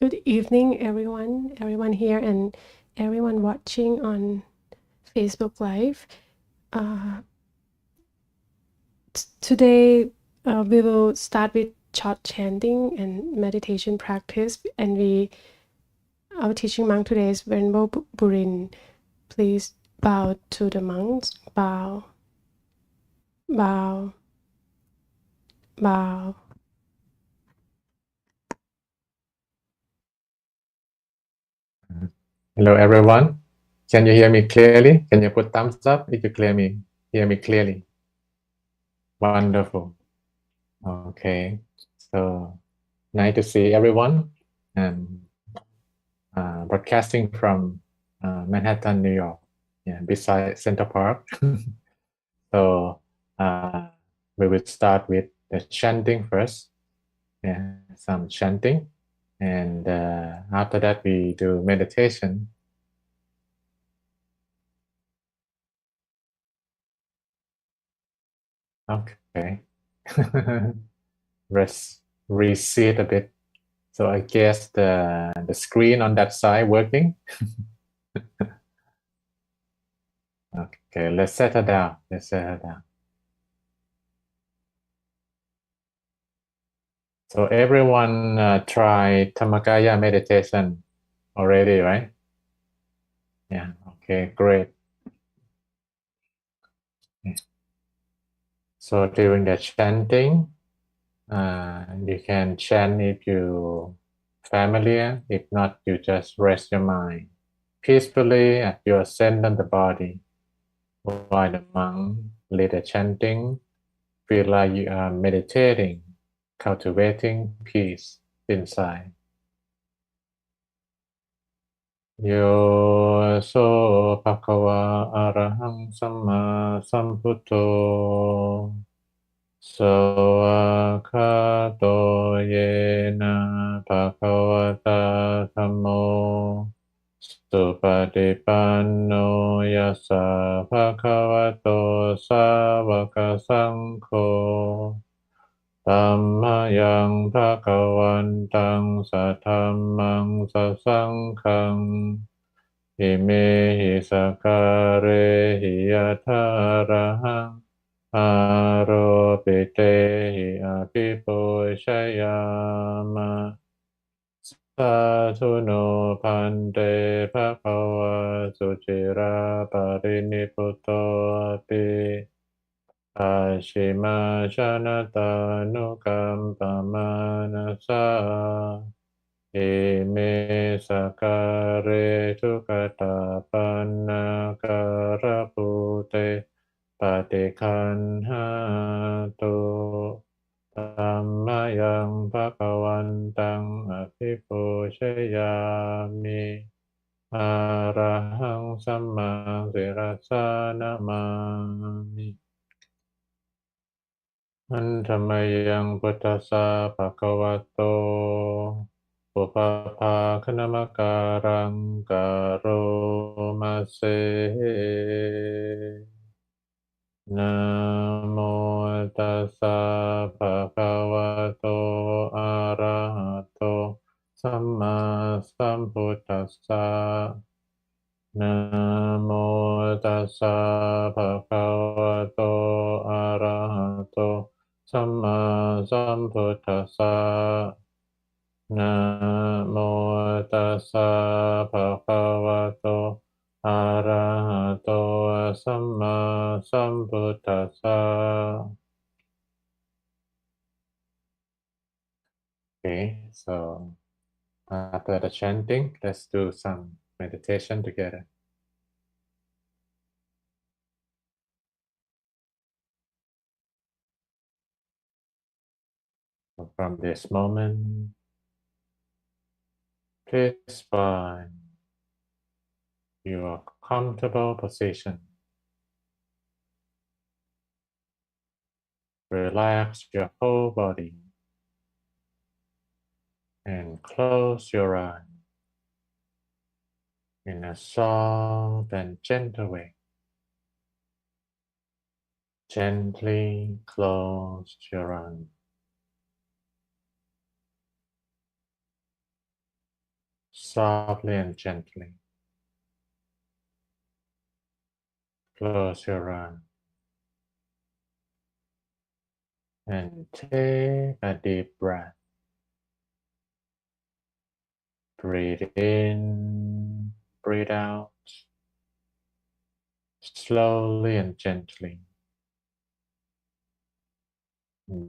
Good evening, everyone here and everyone watching on Facebook Live. Uh, Today, we will start with short chanting and meditation practice, and our teaching monk today is Lp.Burin. Please bow to the monks. Bow, bow, bow. Hello, everyone. Can you hear me clearly? Can you put thumbs up if you hear me clearly? Wonderful. Okay. So nice to see everyone and broadcasting from Manhattan, New York, beside Central Park. So we will start with the chanting first. Yeah, some chanting, and after that we do meditation. Okay. Recede a bit. So I guess the screen on that side working. Okay, let's settle down. So everyone try Tamakaya meditation already, right? Yeah. Okay, great. So during the chanting, you can chant if you familiar. If not, you just rest your mind peacefully at your center of the body while the monk lead the chanting. Feel like you are meditating, cultivating peace inside. Yo so bhagava arahang samma sambuddho Sawakkato yena bhagavata dhammo Supatipanno yassa bhagavato savaka sangho Dhammayang bhagavantang sathammang sasanghang Imehi sakare hiyatarahang Aropitehi apipushayama Satuno pante bhagava sucira pariniputo api Ashima Shanata Nukampamanasa Ime Sakare Tukata Pannakarapute Patikanhatu Tammayang Bhagavantang Apipushayami Arahang Samma Sirasa Namami Antamayang Buddhasa Bhagavato Bupapa Kanamakarang Karo Mase Namo Tassa Bhagavato Arahato Samma Sambuddhassa Namo Tassa Bhagavato Arahato Samma Sambuddhassa Namo Tassa Bhagavato Arahato Samma Sambuddhassa. Okay, so after the chanting, let's do some meditation together. So from this moment, please find your comfortable position. Relax your whole body and close your eyes in a soft and gentle way. Gently close your eyes. softly and gently. Close your eyes and take a deep breath. Breathe in, breathe out, slowly and gently.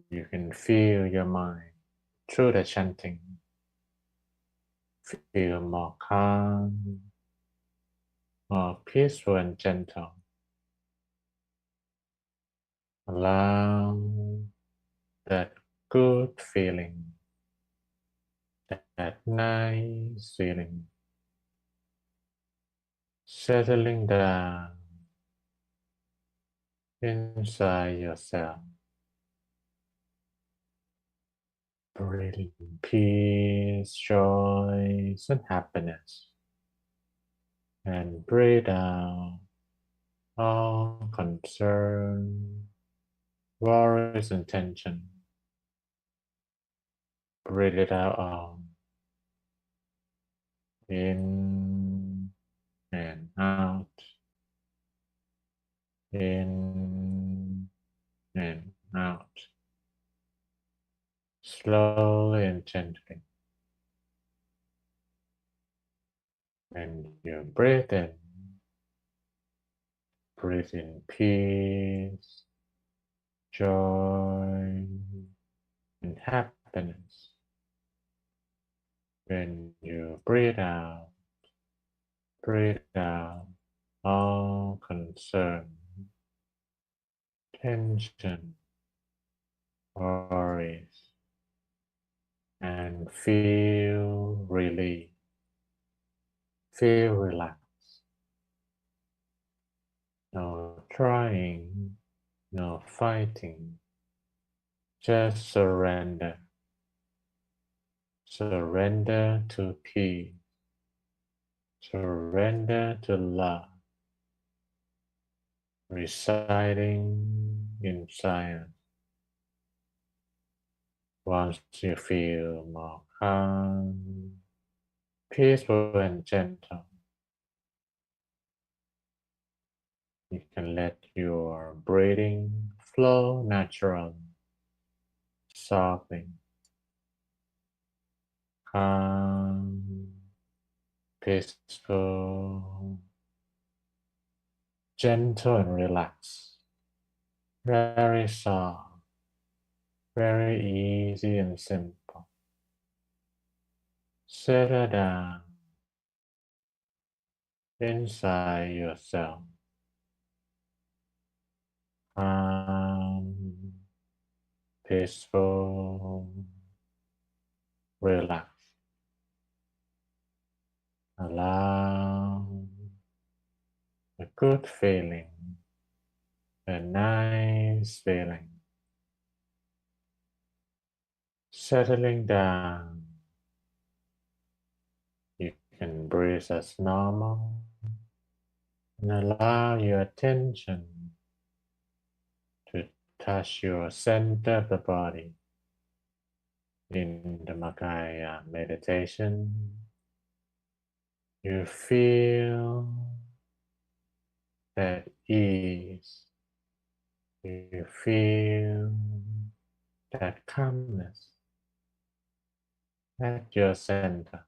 You can feel your mind through the chanting. Feel more calm, more peaceful and gentle. Allow that good feeling, that nice feeling, settling down inside yourself. Breathing peace, joy, and happiness. And breathe out all concern, worries, and tension. Breathe it out all. In and out. In and out. Slowly and gently. And you breathe in peace, joy, and happiness. When you breathe out all concern, tension, worries, and feel relief, feel relaxed. No trying, no fighting, just surrender. Surrender to peace. Surrender to love, residing inside. Once you feel more calm, peaceful and gentle, you can let your breathing flow naturally, softly, calm, peaceful, gentle and relaxed, very soft, very easy and simple. Settle down inside yourself. Calm, peaceful, relaxed. Allow a good feeling, a nice feeling, settling down. You can breathe as normal and allow your attention to touch your center of the body. In the Makaya meditation, you feel that ease, you feel that calmness at your center.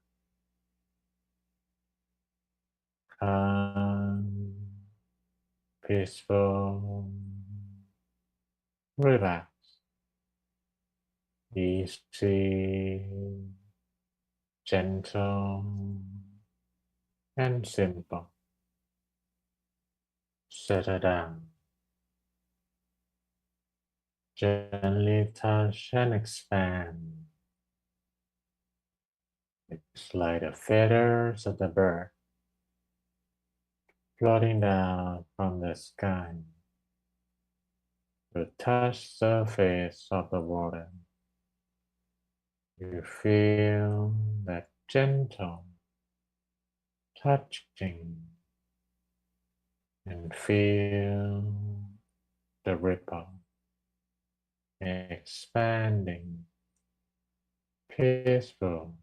Calm, peaceful, relaxed, easy, gentle, and simple. Settle down. Gently touch and expand. It's like the feathers of the bird floating down from the sky to touch the surface of the water. You feel that gentle touching and feel the ripple expanding, peaceful,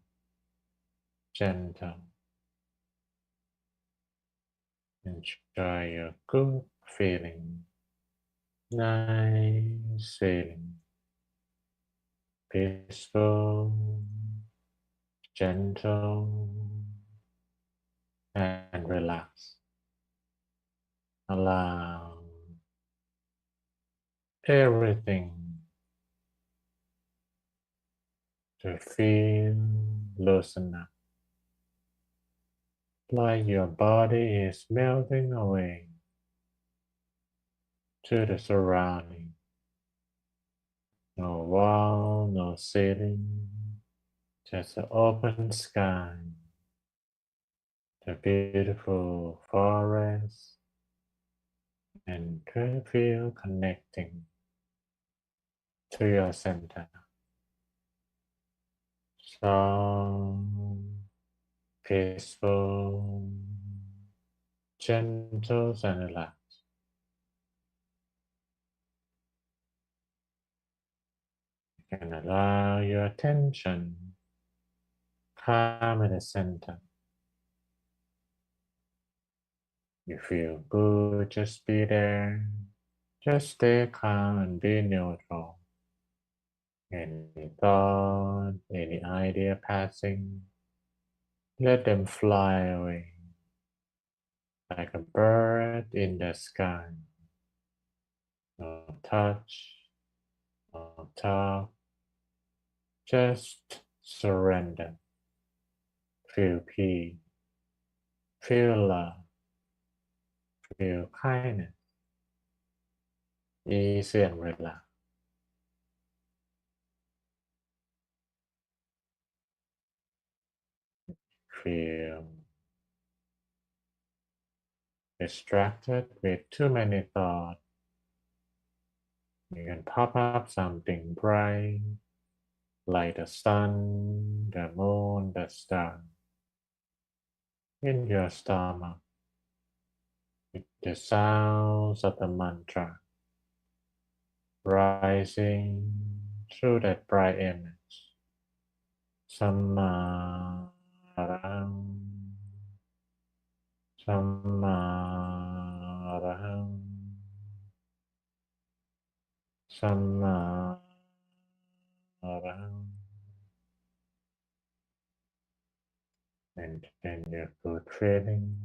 gentle. Enjoy your good feeling, nice feeling, peaceful, gentle, and relaxed. Allow everything to feel loosen up, like your body is melting away to the surrounding. No wall, no ceiling, just an open sky, the beautiful forest, and to feel connecting to your center. Strong, peaceful, gentle, and relaxed. You can allow your attention calm in the center. You feel good, just be there. Just stay calm and be neutral. Any thought, any idea passing, let them fly away like a bird in the sky. No touch, no talk, just surrender. Feel peace, feel love, feel kindness, easy and relaxed. Feel distracted with too many thoughts. You can pop up something bright like the sun, the moon, the star in your stomach with the sounds of the mantra rising through that bright image. Samma araham, samma araham, samma araham. Maintain your good feeling.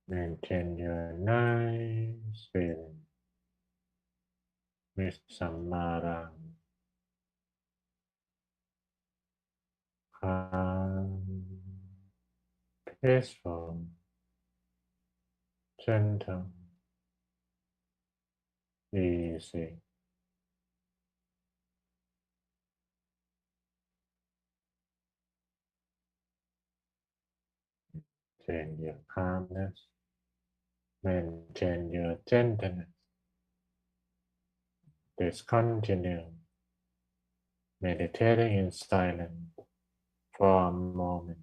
Maintain your nice feeling. With samara, calm, peaceful, gentle, easy. Maintain your calmness. Maintain your gentleness. Discontinue meditating in silence for a moment.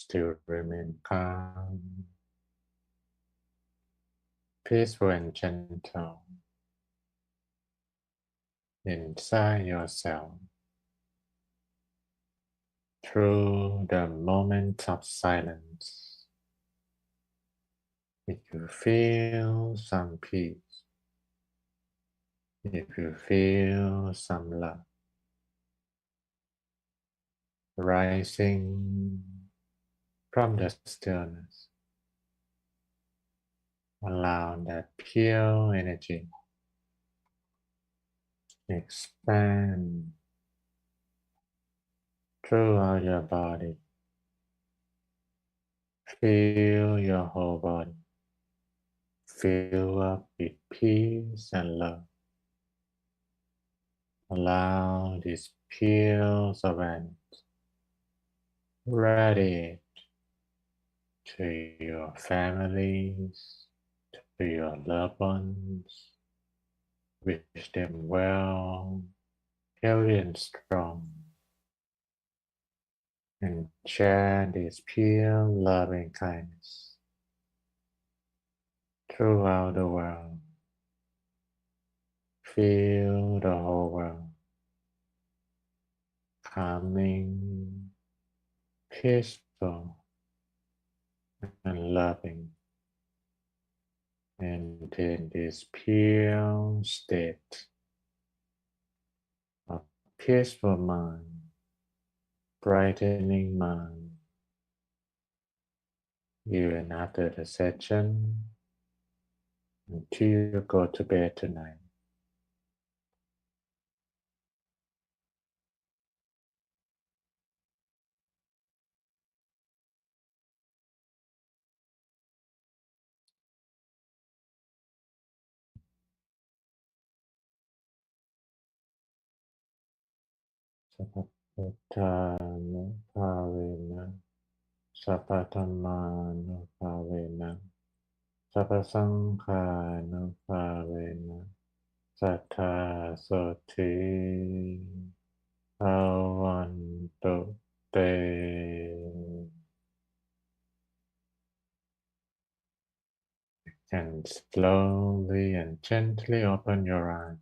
still remain calm, peaceful and gentle inside yourself through the moment of silence. If you feel some peace, if you feel some love rising from the stillness, allow that pure energy expand throughout your body. Feel your whole body fill up with peace and love. Allow this pure awareness radiate to your families, to your loved ones. Wish them well, healthy and strong. And share this pure loving kindness throughout the world. Feel the whole world calming, peaceful, and loving, and in this pure state of peaceful mind, brightening mind, even after the session, until you go to bed tonight. Sappatthana-ภาวena สัพพธรรมานุภาเวนะ สัพพสังฆานุภาเวนะ สัทธาโสธิ ภวันตุเต And slowly and gently open your eyes.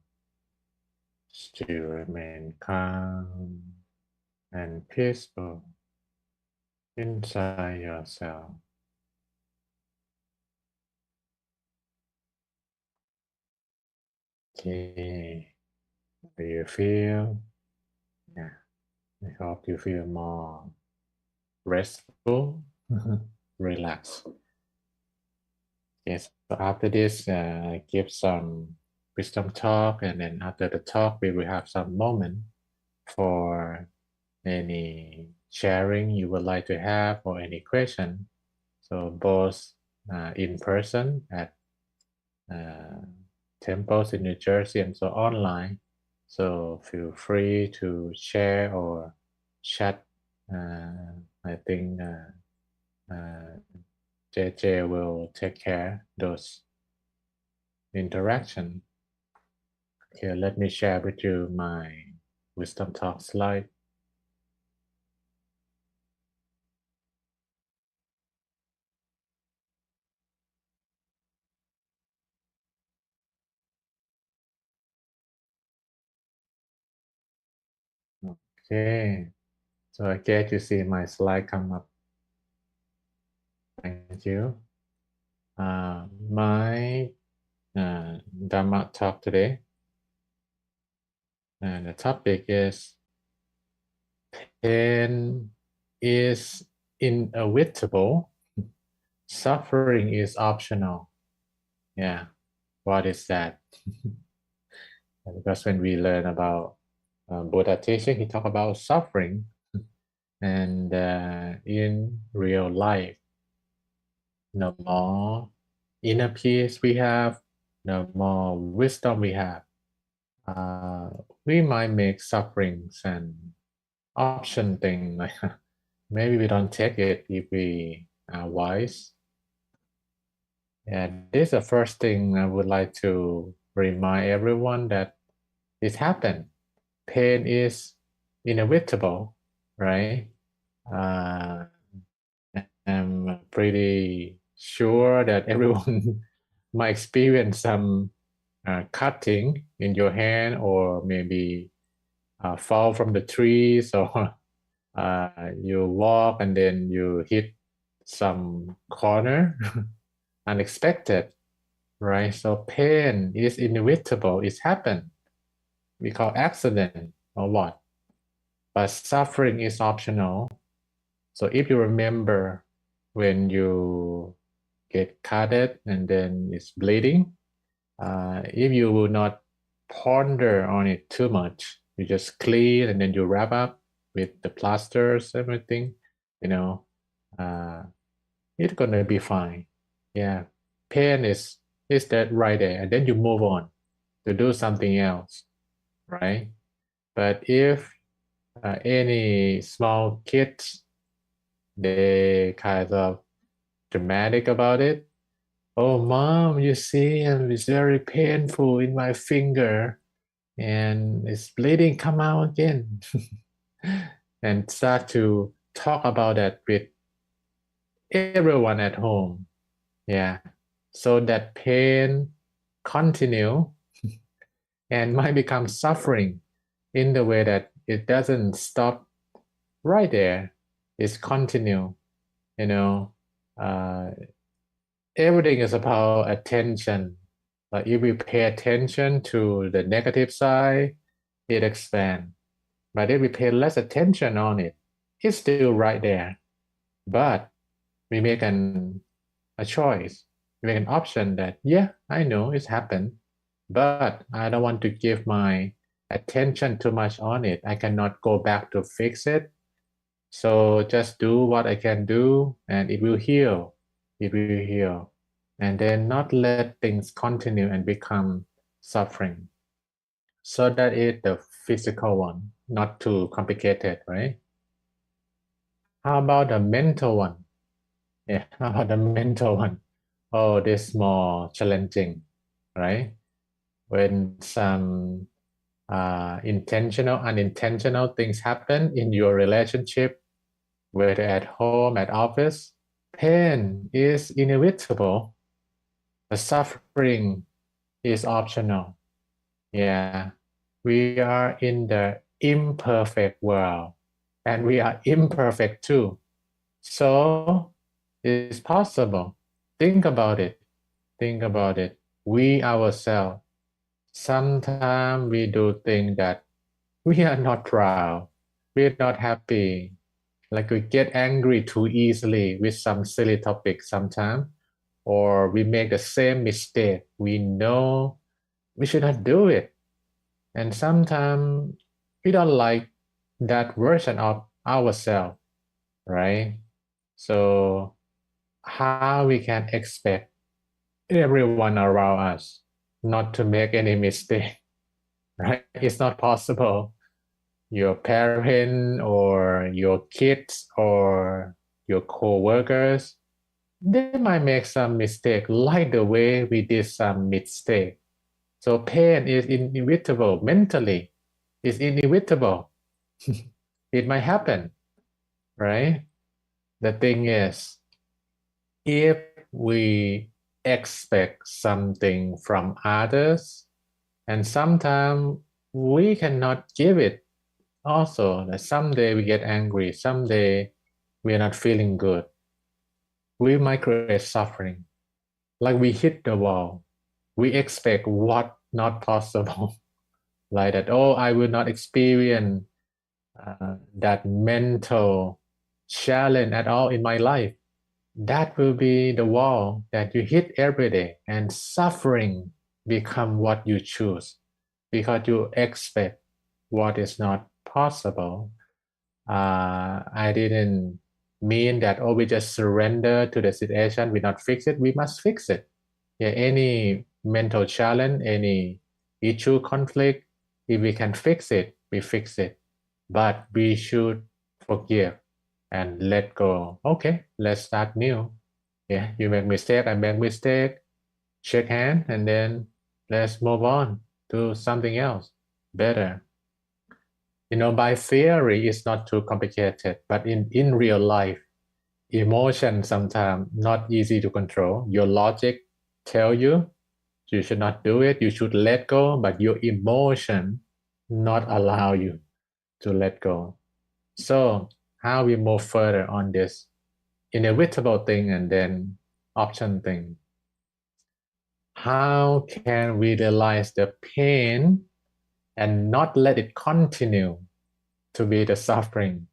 Still remain calm and peaceful inside yourself. Okay. Do you feel? Yeah. I hope you feel more restful, relaxed. Yes. So after this, give some wisdom talk, and then after the talk, we will have some moment for any sharing you would like to have or any question. So both in person at temples in New Jersey and so online. So feel free to share or chat. I think JJ will take care those interaction. Okay, let me share with you my wisdom talk slide. Okay, so I get to see my slide come up. Thank you. My Dhamma talk today, and the topic is pain is inevitable, suffering is optional. Yeah, what is that? Because when we learn about Buddha teaching, he talk about suffering, and in real life, no more inner peace we have, no more wisdom we have. We might make sufferings an option thing. Like maybe we don't take it if we are wise. And this is the first thing I would like to remind everyone that it happened. Pain is inevitable, right? pretty sure that everyone might experience some cutting in your hand, or maybe fall from the trees, or you walk and then you hit some corner unexpected, right? So pain is inevitable. It's happened. We call accident or what? But suffering is optional. So if you remember when you get cutted and then it's bleeding, if you will not ponder on it too much, you just clean and then you wrap up with the plasters, everything, you know, uh, it's gonna be fine. Yeah, pain is that right there, and then you move on to do something else, right? But if any small kids, they kind of dramatic about it. Oh, mom, you see, and it's very painful in my finger, and it's bleeding come out again. And start to talk about that with everyone at home. Yeah. So that pain continue and might become suffering in the way that it doesn't stop right there. It's continue, you know. Uh, Everything is about attention. Like if we pay attention to the negative side, it expands. But if we pay less attention on it, it's still right there. But we make a choice. We make an option that, yeah, I know it's happened, but I don't want to give my attention too much on it. I cannot go back to fix it. So just do what I can do and it will heal. It will heal. And then not let things continue and become suffering. So that is the physical one, not too complicated, right? How about the mental one? Yeah, how about the mental one? Oh, this more challenging, right? When some intentional, unintentional things happen in your relationship, whether at home, at office, pain is inevitable. The suffering is optional. Yeah, we are in the imperfect world, and we are imperfect too. So it's possible. Think about it. Think about it. We ourselves, sometimes we do things that we are not proud. We're not happy. Like we get angry too easily with some silly topic sometimes, or we make the same mistake. We know we should not do it. And sometimes we don't like that version of ourselves, right? So how we can expect everyone around us not to make any mistake, right? It's not possible. Your parent or your kids or your co-workers, they might make some mistake like the way we did some mistake. So pain is inevitable mentally. It's inevitable. It might happen, right? The thing is, if we expect something from others, and sometimes we cannot give it also, that someday we get angry, someday we are not feeling good, we might create suffering. Like we hit the wall. We expect what not possible. Like that, oh, I will not experience that mental challenge at all in my life. That will be the wall that you hit every day, and suffering become what you choose because you expect what is not possible. I didn't mean that, oh, we just surrender to the situation, we not fix it. We must fix it. Yeah, any mental challenge, any issue, conflict, if we can fix it, we fix it. But we should forgive and let go. Okay, let's start new. Yeah, you make mistake, I make mistake. Shake hand and then let's move on to something else better. By theory, it's not too complicated, but in real life, emotion sometimes not easy to control. Your logic tell you should not do it, you should let go, but your emotion not allow you to let go. So how we move further on this inevitable thing and then option thing? How can we realize the pain and not let it continue to be the suffering?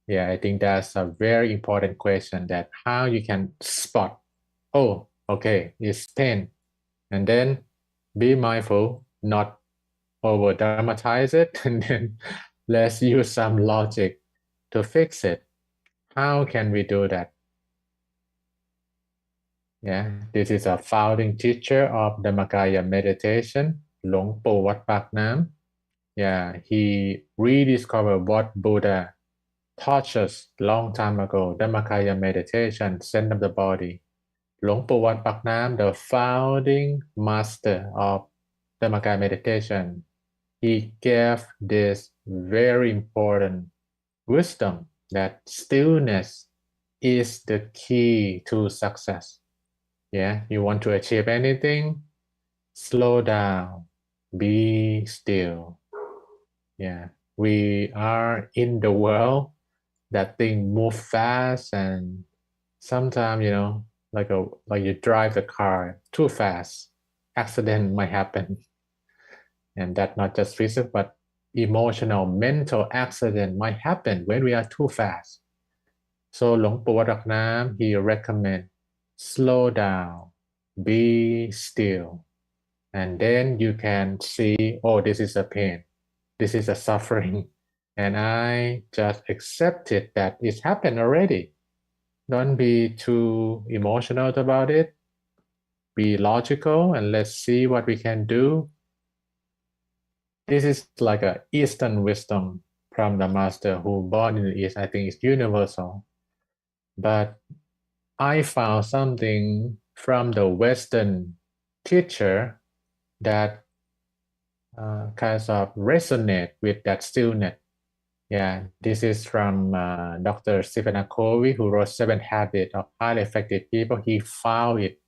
Yeah, I think that's a very important question, that how you can spot, oh, okay, it's pain. And then be mindful, not over dramatize it, and then let's use some logic to fix it. How can we do that? Yeah, this is a founding teacher of the Dhammakaya meditation, หลวงปู่วัดปากน้ำ. Yeah, he rediscovered what Buddha taught us long time ago, Dhammakaya meditation, center of the body. หลวงปู่วัดปากน้ำ, the founding master of Dhammakaya meditation, he gave this very important wisdom that stillness is the key to success. Yeah, you want to achieve anything, slow down, be still. Yeah, we are in the world that things move fast, and sometimes, like you drive the car too fast, accident might happen. And that not just physical but emotional, mental accident might happen when we are too fast. So หลวงปู่วัดปากน้ำ he recommend slow down, be still, and then you can see, oh, this is a pain, this is a suffering, and I just accepted that it's happened already. Don't be too emotional about it. Be logical and let's see what we can do. This is like a Eastern wisdom from the master who born in the East. I think it's universal. But I found something from the Western teacher that kind of resonate with that stillness. Yeah, this is from Dr. Stephen Covey, who wrote 7 Habits of Highly Effective People. He found it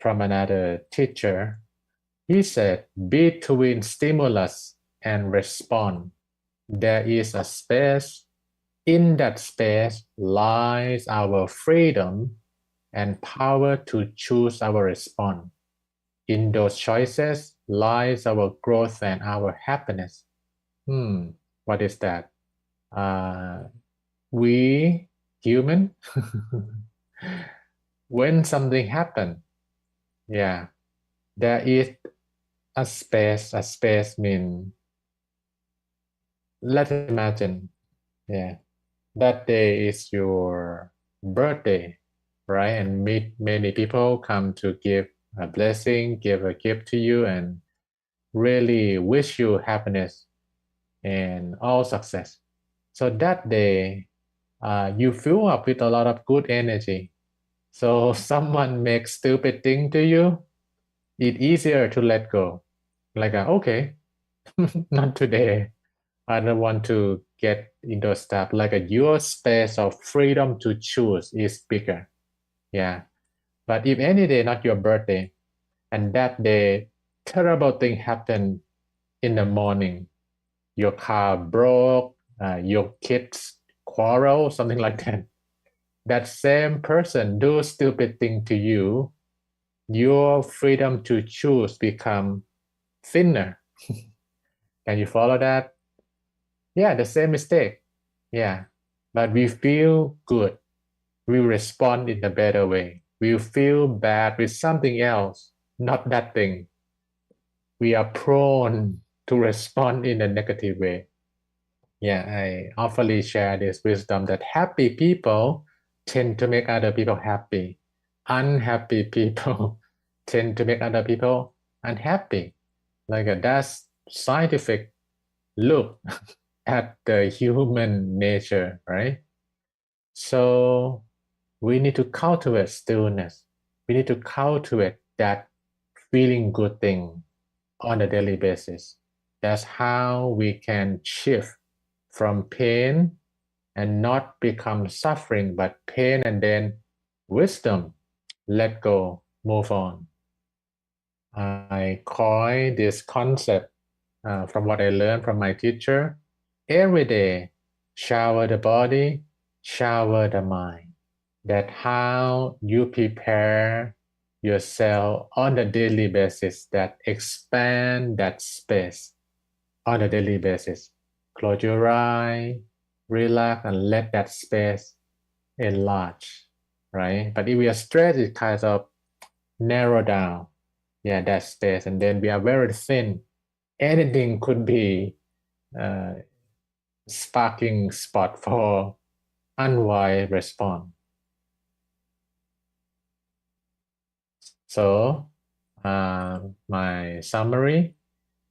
from another teacher. He said, between stimulus and response, there is a space. In that space lies our freedom and power to choose our response. In those choices lies our growth and our happiness. What is that? We human, when something happens, yeah, there is a space. A space mean, let's imagine, yeah, that day is your birthday, right? And many people come to give a blessing, give a gift to you, and really wish you happiness and all success. So that day, you fill up with a lot of good energy. So someone makes stupid thing to you, it's easier to let go. Like, okay, not today. I don't want to get into stuff. Like your space of freedom to choose is bigger. Yeah. But if any day, not your birthday, and that day, terrible thing happened in the morning, your car broke, your kids quarrel, something like that. That same person do stupid thing to you, your freedom to choose become thinner. Can you follow that? Yeah, the same mistake. Yeah, but we feel good. We respond in a better way. We feel bad with something else, not that thing. We are prone to respond in a negative way. Yeah, I often share this wisdom that happy people tend to make other people happy. Unhappy people tend to make other people unhappy. Like that's scientific look at the human nature, right? So we need to cultivate stillness. We need to cultivate that feeling good thing on a daily basis. That's how we can shift from pain and not become suffering but pain, and then wisdom, let go, move on. I coined this concept from what I learned from my teacher. Every day, shower the body, shower the mind. That how you prepare yourself on a daily basis, that expand that space on a daily basis. Close your eye, relax, and let that space enlarge, right? But if we are stressed, it kind of narrow down, that space, and then we are very thin. Anything could be sparking spot for unwise response. So, my summary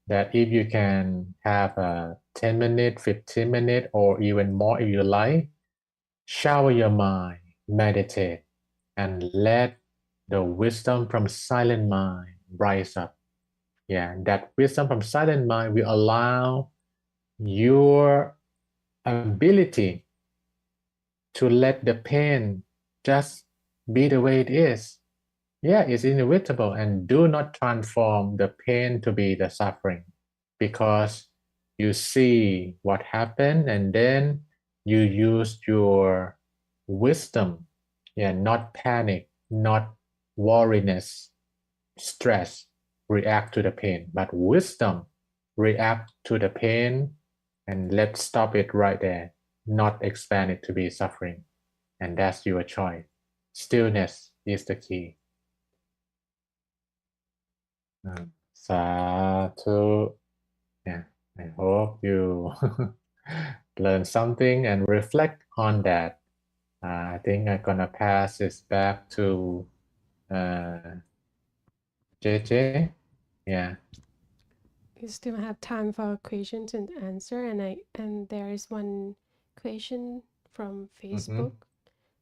that if you can have a 10 minute, 15 minute, or even more if you like, shower your mind, meditate, and let the wisdom from silent mind rise up. That wisdom from silent mind will allow your ability to let the pain just be the way it is. It's inevitable, and do not transform the pain to be the suffering, because you see what happened and then you use your wisdom, not panic, not worriness, stress, react to the pain, but wisdom, react to the pain and let's stop it right there, not expand it to be suffering. And that's your choice. Stillness is the key. Sadhu. I hope you learn something and reflect on that. I think I'm gonna pass this back to JJ. Yeah. We still have time for questions and answer, and there is one question from Mm-hmm. Facebook.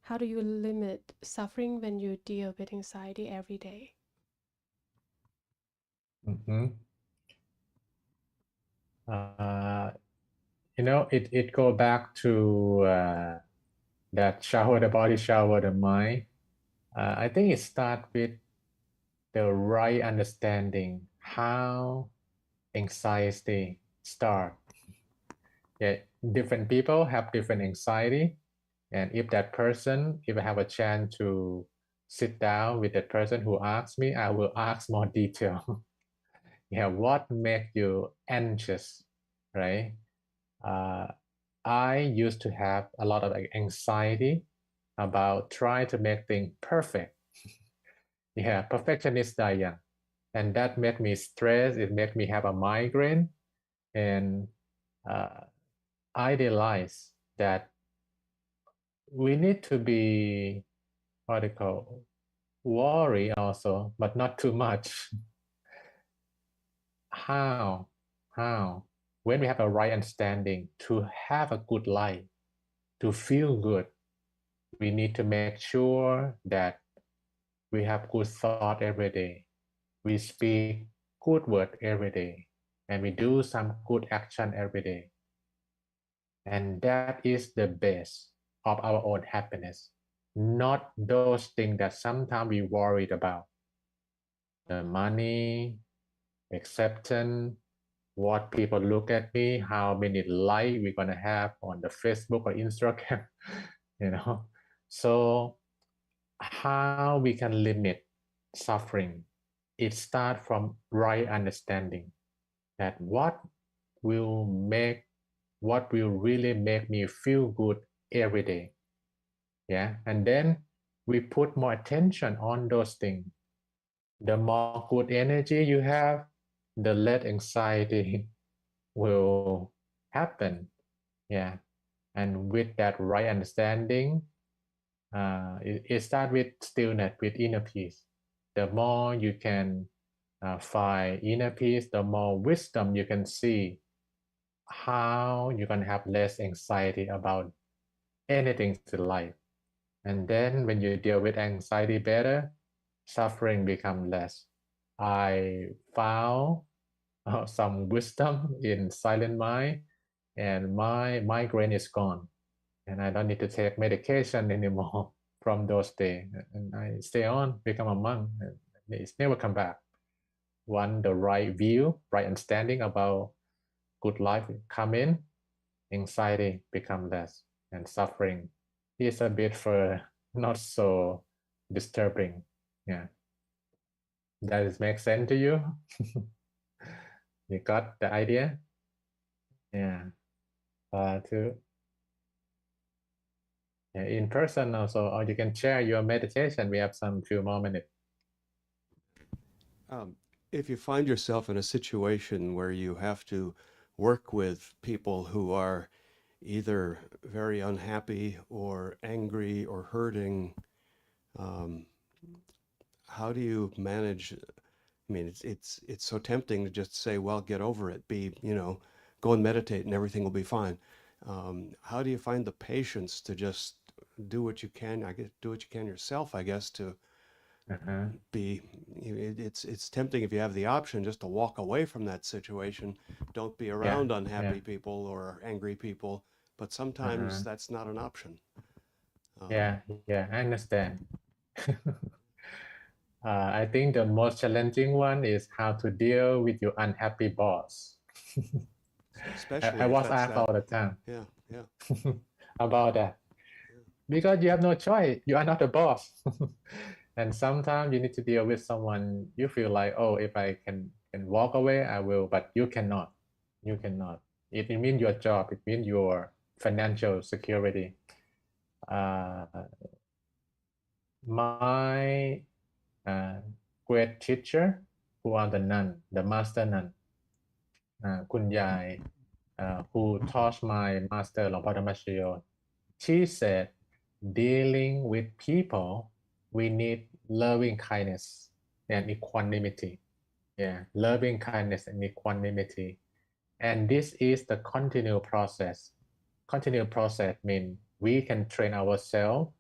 How do you limit suffering when you deal with anxiety every day? Mm-hmm. It go back to that shower the body, shower the mind. I think it start with the right understanding how anxiety start. Different people have different anxiety, and if I have a chance to sit down with that person who asks me, I will ask more detail. What make you anxious, right? uh, I used to have a lot of anxiety about trying to make things perfect. Perfectionist Diane. And that made me stress. It made me have a migraine. And uh, I realized that we need to be, what they call, worry also, but not too much. How? How? When we have a right understanding to have a good life, to feel good, we need to make sure that we have good thought every day. We speak good word every day, and we do some good action every day. And that is the base of our own happiness, not those things that sometimes we worried about. The money, acceptance, what people look at me, how many likes we're gonna have on the Facebook or Instagram, you know. So how we can limit suffering, it starts from right understanding that what will really make me feel good every day. And then we put more attention on those things. The more good energy you have, the less anxiety will happen. And with that right understanding, it starts with stillness, with inner peace. The more you can find inner peace, the more wisdom you can see how you can have less anxiety about anything in life. And then when you deal with anxiety better, suffering become less. I found some wisdom in silent mind, and my migraine is gone. and I don't need to take medication anymore from those days. And I stay on, become a monk, and it's never come back. One, the right view, right understanding about good life come in, anxiety become less, and suffering is a bit for not so disturbing. Yeah. Does it make sense to you? You got the idea? Yeah. To yeah, in person also, or you can share your meditation. We have some few more minutes. Um, if you find yourself in a situation where you have to work with people who are either very unhappy or angry or hurting, um, how do you manage? I mean, it's so tempting to just say, "Well, get over it. Go and meditate, and everything will be fine." How do you find the patience to just do what you can? I guess do what you can yourself. I guess to Uh-huh. be it's tempting if you have the option just to walk away from that situation. Don't be Yeah, around unhappy yeah, people or angry people, but sometimes uh-huh. that's not an option. um, Yeah, I understand. I think the most challenging one is how to deal with your unhappy boss. I Especially if was that's asked that. all the time Yeah, yeah, about that because you have no choice. You are not the boss. And sometimes you need to deal with someone you feel like, oh, if I can walk away, I will, but you cannot. You cannot. It means your job, it means your financial security. Uh, my uh, great teacher, who are the nun, the master nun, คุณยาย who taught my master หลวงพ่อธรรมชโย she said dealing with people we need loving kindness and equanimity. Yeah, loving kindness and equanimity. And this is the continual process. Continual process means we can train ourselves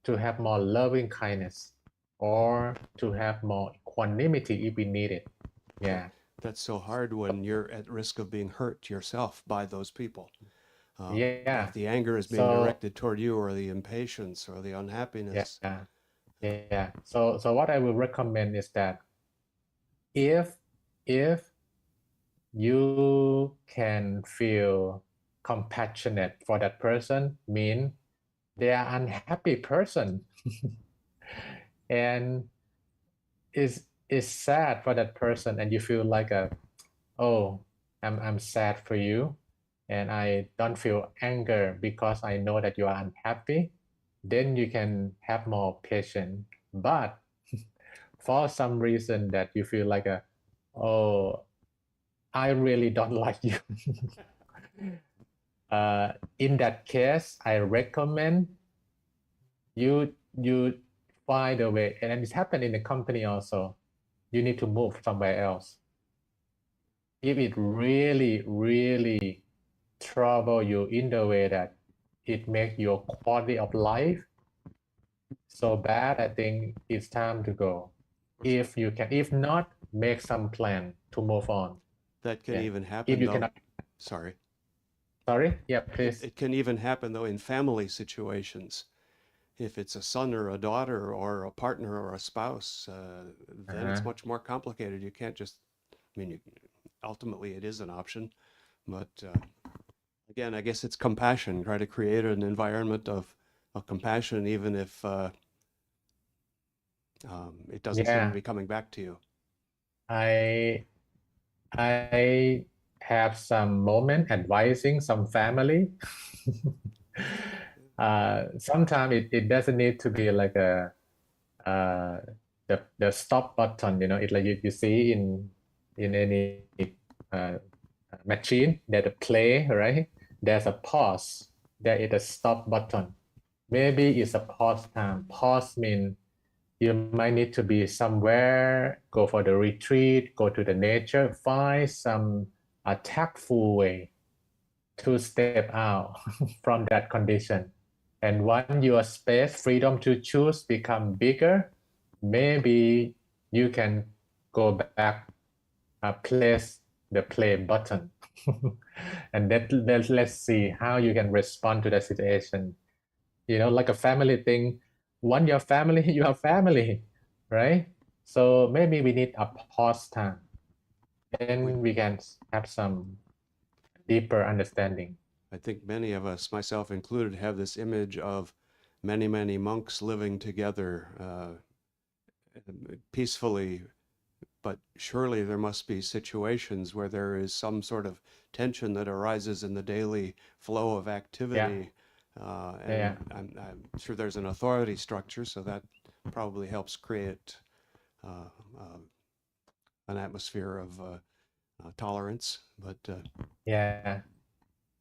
to have more loving kindness or to have more equanimity if we need it. that Yeah. that's so hard when you're at risk of being hurt yourself by those people. If Yeah. the anger is being So directed toward you, or the impatience or the unhappiness. yeah. Yeah. So what I will recommend is that if if you can feel compassionate for that person, mean they are unhappy person and is sad for that person, and you feel like oh, I'm sad for you, and I don't feel anger because I know that you are unhappy, then you can have more patience. But for some reason that you feel like oh, I really don't like you. In that case, I recommend you find a way, and it's happened in the company also. You need to move somewhere else. If it really trouble you in the way that it makes your quality of life so bad, I think it's time to go. If you can, if not, make some plan to move on. That can Yeah. even If happen you though. cannot, Sorry. sorry. Yeah, It, please. it can even happen though in family situations. If it's a son or a daughter or a partner or a spouse, then it's Uh-huh. much more complicated. You can't just, ultimately it is an option, but again, I guess it's compassion. Try to create an environment of compassion, even if it doesn't seem to Yeah, be coming back to you. I I have some moment advising some family. Sometimes it doesn't need to be like uh, the stop button. It's like you see in any uh, machine that a play, right? There's a pause. There is a stop button. Maybe it's a pause time. Pause means you might need to be somewhere, go for the retreat, go to the nature, find some tactful way to step out from that condition. And when your space, freedom to choose become bigger, maybe you can go back, place the play button. And let's see how you can respond to the situation. Like a family thing. Want your family, you have family, right? So maybe we need a pause time. Then we can have some deeper understanding. I think many of us, myself included, have this image of many, many monks living together peacefully, but surely there must be situations where there is some sort of tension that arises in the daily flow of activity. Yeah. I'm sure there's an authority structure, so that probably helps create an atmosphere of tolerance. But Yeah.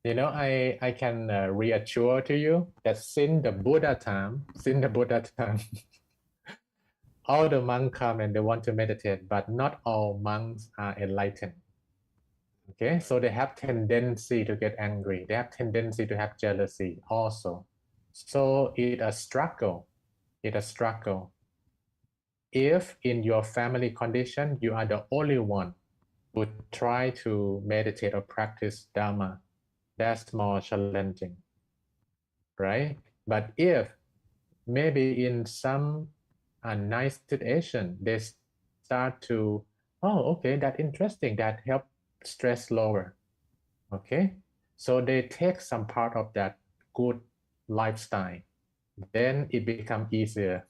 I can reassure to you that since the Buddha time, all the monks come and they want to meditate, but not all monks are enlightened. Okay, so they have tendency to get angry. They have tendency to have jealousy also. So it's a struggle. It's a struggle. If in your family condition you are the only one who try to meditate or practice Dharma, that's more challenging, right? But if maybe in some nice situation they start to, oh, okay, that's interesting, that help stress lower. Okay, so they take some part of that good lifestyle, then it becomes easier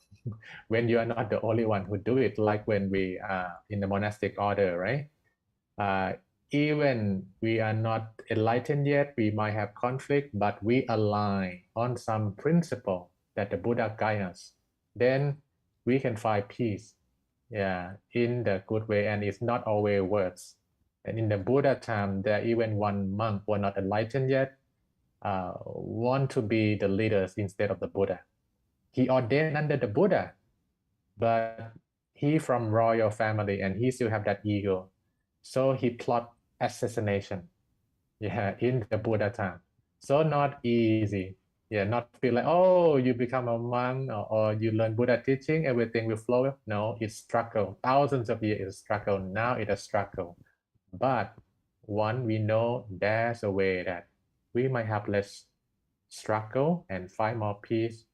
when you are not the only one who do it, like when we are in the monastic order, right? uh, Even we are not enlightened yet, we might have conflict, but we align on some principle that the Buddha guides us, then we can find peace, yeah, in the good way, and it's not always words. And in the Buddha time, there even one monk who are not enlightened yet, want to be the leaders instead of the Buddha. He ordained under the Buddha, but he from royal family and he still have that ego. So he plot assassination, yeah, in the Buddha time. So not easy. Yeah, not feel like, oh, you become a monk, or you learn Buddha teaching, everything will flow. No, it's struggle. Thousands of years is struggle. Now it's a struggle. But one, we know there's a way that we might have less struggle and find more peace.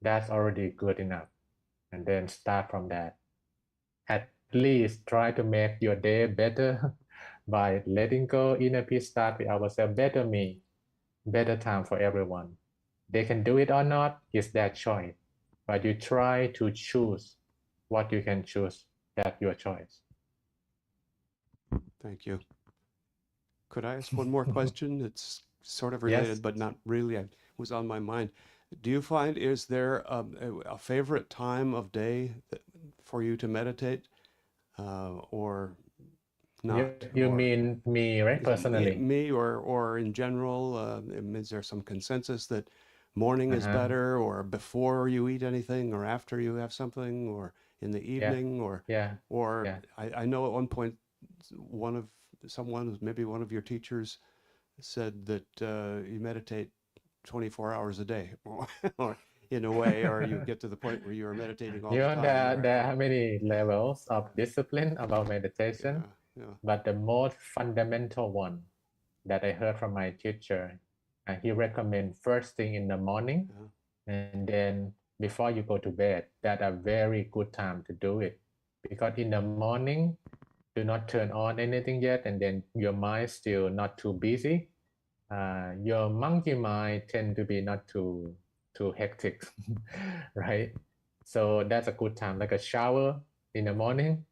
That's already good enough. And then start from that. At least try to make your day better by letting go inner peace, start with ourselves, better me, better time for everyone. They can do it or not, it's their choice. But you try to choose what you can choose. That's your choice. thank you. Could I ask one more question? It's sort of Yes. related, but not really. It was on my mind. Do you find, is there a favorite time of day for you to meditate or not? You or mean me, right? Personally. me or in general? Is there some consensus that morning is Uh-huh. better, or before you eat anything, or after you have something, or in the evening, Yeah. or Yeah. I know at one point maybe one of your teachers said that you meditate 24 hours a day, or in a way, or you get to the point where you are meditating all the time. there are many levels of discipline about meditation, Yeah. but the most fundamental one that I heard from my teacher, and he recommend first thing in the morning, and then before you go to bed. That a very good time to do it, because in the morning, do not turn on anything yet, and then your mind still not too busy. Your monkey mind tend to be not too hectic, right? So that's a good time, like a shower in the morning,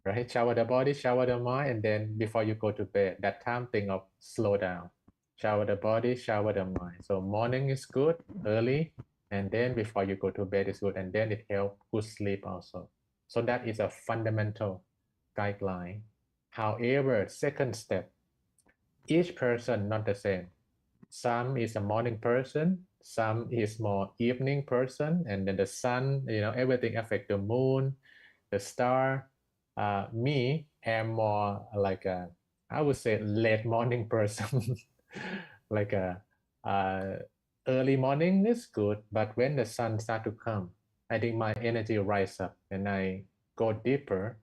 right? Shower the body, shower the mind, and then before you go to bed, that time think of slow down. Shower the body, shower the mind. So morning is good, early, and then before you go to bed is good, and then it helps good sleep also. So that is a fundamental guideline. However, second step, each person not the same. Some is a morning person, some is more evening person, and then the sun, everything affect the moon, the star. Me am more like I would say late morning person. Like early morning is good, but when the sun start to come, I think my energy rise up and I go deeper.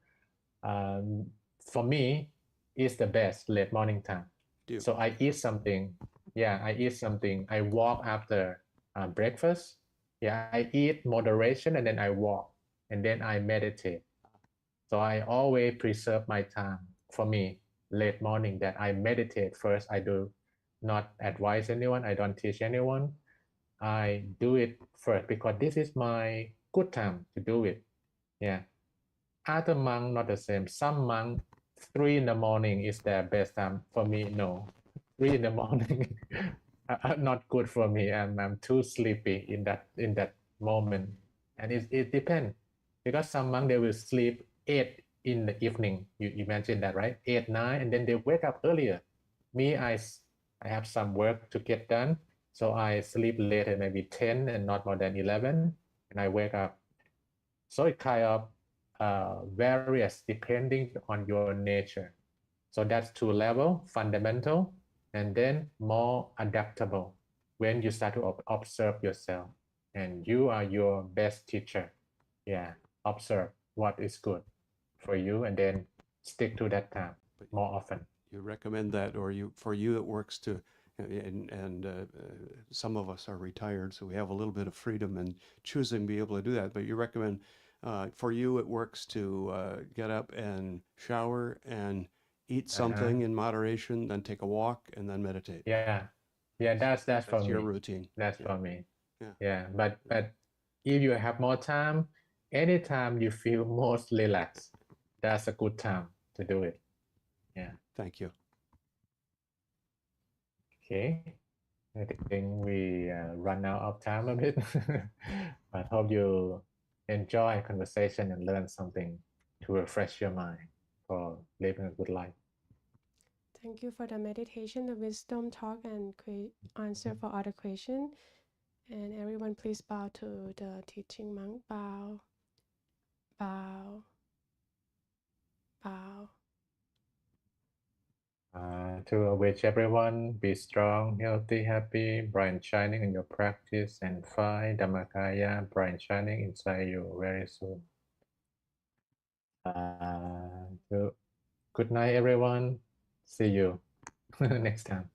For me, it's the best late morning time. do. So I eat something. Yeah, I eat something. I walk after breakfast. Yeah, I eat moderation and then I walk and then I meditate. So I always preserve my time for me late morning that I meditate first. I do not advise anyone. I don't teach anyone. I do it first because this is my good time to do it. Yeah. Other monk not the same. Some monk 3 in the morning is their best time. For me, no. 3 in the morning not good for me. I'm too sleepy in that moment. And it depends. Because some monk they will sleep 8 in the evening. You imagine that, right? 8, 9, and then they wake up earlier. Me, I have some work to get done. So I sleep later, maybe 10 and not more than 11. And I wake up. So it kind of varies depending on your nature. So that's two level, fundamental, and then more adaptable when you start to observe yourself. And you are your best teacher. Yeah, observe what is good for you and then stick to that time But more often. you recommend that, or for you it works to, and some of us are retired, so we have a little bit of freedom in choosing to be able to do that. But you recommend, for you it works to get up and shower and eat something in moderation, then take a walk, and then meditate. Yeah, yeah, that's for your me. routine. That's Yeah. for me. Yeah. Yeah, but if you have more time, anytime you feel most relaxed, that's a good time to do it. Yeah. Thank you. Okay. I think we run out of time a bit. But hope you enjoy conversation and learn something to refresh your mind for living a good life. Thank you for the meditation, the wisdom talk, and answer for other question. And everyone, please bow to the teaching monk. Bow, bow, bow. To wish everyone be strong, healthy, happy, bright and shining in your practice, and find Dhammakaya bright and shining inside you very soon. Good night, everyone. See you next time.